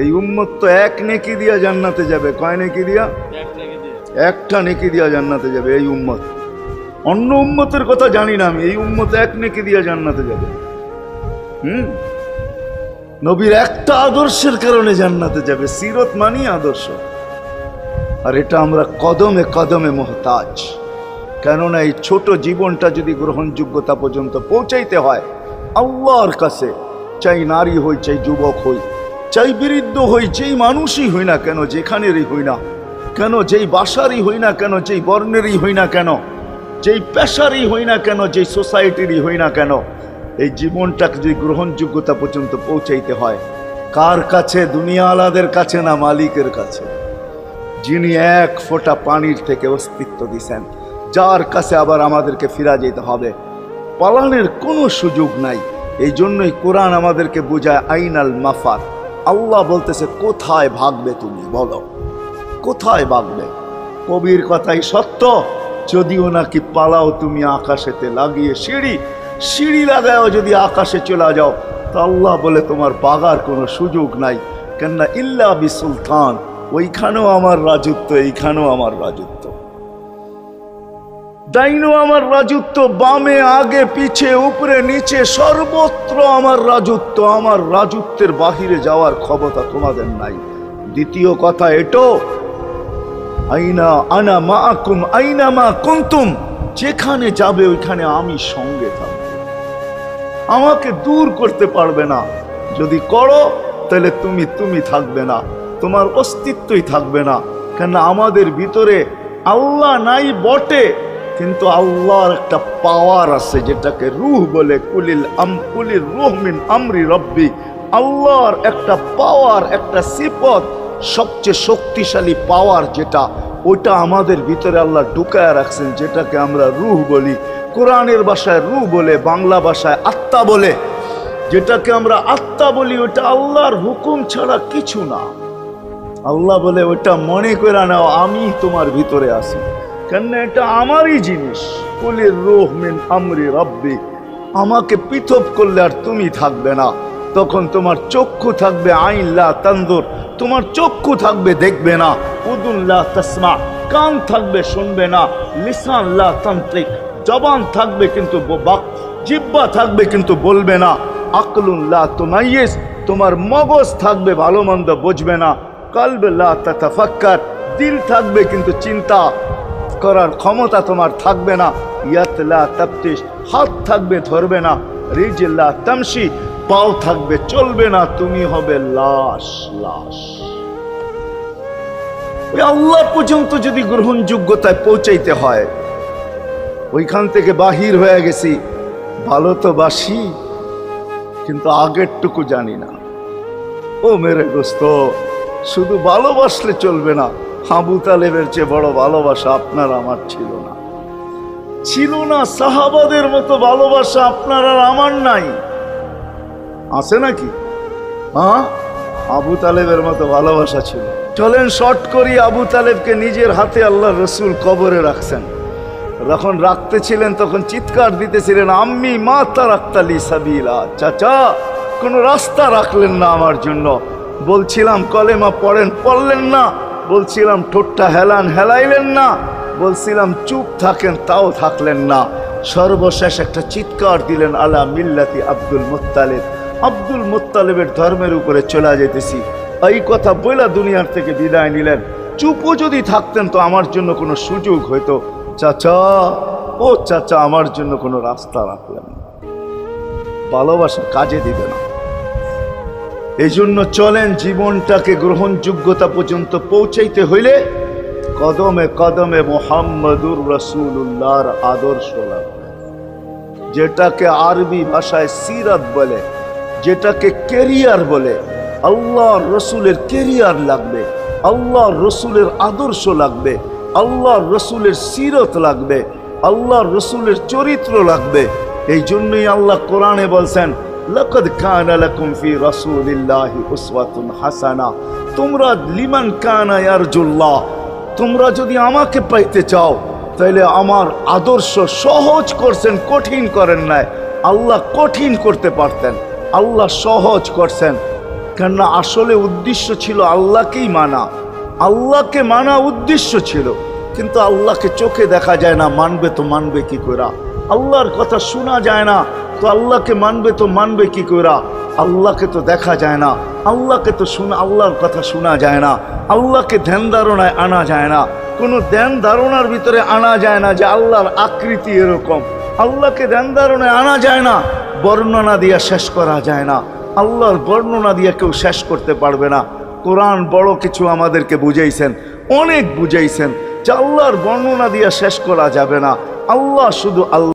এই উম্মত তো এক নেকি দিয়া জান্নাতে যাবে। কয় নেকি দিয়া? একটা নেকি দিয়া জান্নাতে যাবে এই উম্মত। অন্য উম্মতের কথা জানি না আমি, এই উম্মত এক নেকি দিয়া জান্নাতে যাবে। নবীর একটা আদর্শের কারণে জান্নাতে যাবে। সিরত মানি আদর্শ। আর এটা আমরা কদমে কদমে মুহতাজ। কেননা এই ছোট জীবনটা যদি গ্রহণযোগ্যতা পর্যন্ত পৌঁছাইতে হয় আল্লাহর কাছে, চাই নারী হই, চাই যুবক হই, চাই বৃদ্ধ হই, যেই মানুষই হই না কেন, যেখানেরই হই না কেন, যেই বাসারই হই না কেন, যেই বর্ণেরই হই না কেন, যেই পেশারই হই না কেন, যেই সোসাইটিরই হই না কেন, এই জীবনটাকে যদি গ্রহণযোগ্যতা পর্যন্ত পৌঁছাইতে হয় কার কাছে? দুনিয়াওয়ালাদের কাছে না, মালিকের কাছে, যিনি এক ফোঁটা পানির থেকে অস্তিত্ব দিছেন, যার কাছে আবার আমাদেরকে ফিরা যেতে হবে। পালানের কোনো সুযোগ নাই। এই জন্যই কোরআন আমাদেরকে বোঝায় আইনাল মাফার। আল্লাহ বলতেছে কোথায় ভাগবে তুমি, বলো কোথায় ভাগবে? কবির কথাই সত্য, যদিও নাকি পালাও তুমি আকাশেতে লাগিয়ে সিঁড়ি, সিঁড়ি লাগাও যদি আকাশে চলে যাও, তো আল্লাহ বলে তোমার বাগার কোনো সুযোগ নাই। কেননা ইল্লা বিসুলতান, ওইখানেও আমার রাজত্ব, এইখানেও আমার রাজত্ব, ডাইনো আমার রাজত্ব, বামে আগে পিছে উপরে নিচে সর্বত্র আমার রাজত্ব। আমার রাজত্বের বাহিরে যাওয়ার ক্ষমতা তোমাদের নাই। দ্বিতীয় কথা এটো, আইনা আনা মাআকুম আইনা মা কুনতুম, যেখানে যাবে ওইখানে আমি সঙ্গে থাকব। আমাকে দূর করতে পারবে না। যদি করো তাহলে তুমি থাকবে না, তোমার অস্তিত্বই থাকবে না। কেন আমাদের ভিতরে আল্লাহ নাই বটে, কিন্তু আল্লাহর একটা পাওয়ার আছে যেটাকে রূহ বলে। কুলির রূহ মিন আমরি রব্বি, আল্লাহর একটা পাওয়ার, একটা সিফত, সবচেয়ে শক্তিশালী পাওয়ার যেটা, ওটা আমাদের ভিতরে আল্লাহ ঢুকায় রাখছেন, যেটাকে আমরা রূহ বলি। কোরআনের ভাষায় রূহ বলে, বাংলা ভাষায় আত্মা বলে। যেটাকে আমরা আত্মা বলি ওটা আল্লাহর হুকুম ছাড়া কিছু না। আল্লাহ বলে ওটা মনে করে নাও আমি তোমার ভিতরে আছি, কেন এটা আমারই জিনিস। কুলির রূহ মিন আমরি রব্বি, আমাকে পৃথক করলে আর তুমি থাকবে না। তখন তোমার চক্ষু থাকবে আইন লা তানজুর, তোমার চক্ষু থাকবে দেখবে না। উদুন লা তাসমা, কান থাকবে শুনবে না। লিসান লা তান্তিক, জবান থাকবে কিন্তু জিহ্বা থাকবে কিন্তু বলবে না। আকলুন লা তুমাইয়িজ, তোমার মগজ থাকবে ভালো মন্দ বুঝবে না। কলব লা তাতাফাক্কার, দিল থাকবে কিন্তু চিন্তা করার ক্ষমতা তোমার থাকবে না। ইয়াত লা তাফতিশ, হাত থাকবে ধরবে না। রিজল লা তামশি, পাও থাকবে চলবে না। তুমি হবে লাশ। ওই আল্লাহ পর্যন্ত যদি গ্রহণযোগ্যতায় পৌঁছাইতে হয়, ওইখান থেকে বাহির হয়ে গেছি। ভালো তো বাসি, কিন্তু আগেরটুকু জানি না। ও মেরে দোস্ত, শুধু ভালোবাসলে চলবে না। আবু তালেবের চেয়ে বড় ভালোবাসা আপনার আমার ছিল না, ছিল না। সাহাবাদের মতো ভালোবাসা আপনার আর আমার নাই। আছে নাকি? হ্যাঁ, আবু তালেবের মতো ভালোবাসা ছিল। চলেন শর্ট করি। আবু তালেবকে নিজের হাতে আল্লাহ রসুল কবরে রাখছেন। যখন রাখতেছিলেন তখন চিৎকার দিতেছিলেন, আম্মি মা তারাক্তালি সাবিলা, চাচা কোন রাস্তা রাখলেন না আমার জন্য। বলছিলাম কলেমা পড়েন, পড়লেন না। বলছিলাম ঠোঁটটা হেলান, হেলাইলেন না। বলছিলাম চুপ থাকেন, তাও থাকলেন না। সর্বশেষ একটা চিৎকার দিলেন, আলা মিল্লাতি আব্দুল মুত্তালিব, আব্দুল মুত্তালিবের ধর্মের উপরে চলে যেতেছি। এই কথা বইলা দুনিয়ার থেকে বিদায় নিলেন। চুপও যদি থাকতেন তো আমার জন্য কোনো সুযোগ হইতো। চাচা, ও চাচা, আমার জন্য কোনো রাস্তা রাখলেন না। ভালোবাসা কাজে দিবে না। এই জন্য চলেন, জীবনটাকে গ্রহণযোগ্যতা পর্যন্ত পৌঁছাইতে হইলে কদমে কদমে মুহাম্মদুর রাসূলুল্লাহর আদর্শ লাগবে। যেটাকে আরবি ভাষায় সিরাত বলে, যেটাকে কেরিয়ার বলে। আল্লাহর রসুলের কেরিয়ার লাগবে, আল্লাহর রসুলের আদর্শ লাগবে, আল্লাহর রসুলের সিরত লাগবে, আল্লাহর রসুলের চরিত্র লাগবে। এই জন্যই আল্লাহ কোরআনে বলছেন, লাকাদ কানা লাকুম ফি রাসূলিল্লাহি উসওয়াতুন হাসানা, তোমরা লিমান কানা ইয়ারজুল্লাহ, তোমরা যদি আমাকে পাইতে চাও তাহলে আমার আদর্শ সহজ করছেন, কঠিন করেন নাই। আল্লাহ কঠিন করতে পারতেন, আল্লাহ সহজ করছেন। কেননা আসলে উদ্দেশ্য ছিল আল্লাহকেই মানা, আল্লাহকে মানা উদ্দেশ্য ছিল। কিন্তু আল্লাহকে চোখে দেখা যায় না, মানবে তো মানবে কি করে? আল্লাহর কথা শোনা যায় না, তো আল্লাহকে মানবে তো মানবে কি করে? আল্লাহকে তো দেখা যায় না, আল্লাহকে তো আল্লাহর কথা শোনা যায় না, আল্লাহকে ধ্যান ধারণায় আনা যায় না, কোনো ধ্যান ধারণার ভিতরে আনা যায় না যে আল্লাহর আকৃতি এরকম। আল্লাহকে ধ্যান ধারণায় আনা যায় না, বর্ণনা দিয়ে শেষ করা যায় না। আল্লাহর বর্ণনা দিয়ে কেউ শেষ করতে পারবে না। কোরআন বড় কিছু আমাদেরকে বুঝাইছেন, অনেক বুঝাইছেন যে আল্লাহর বর্ণনা দিয়ে শেষ করা যাবে না। আল্লাহ শুধু আল্লাহ।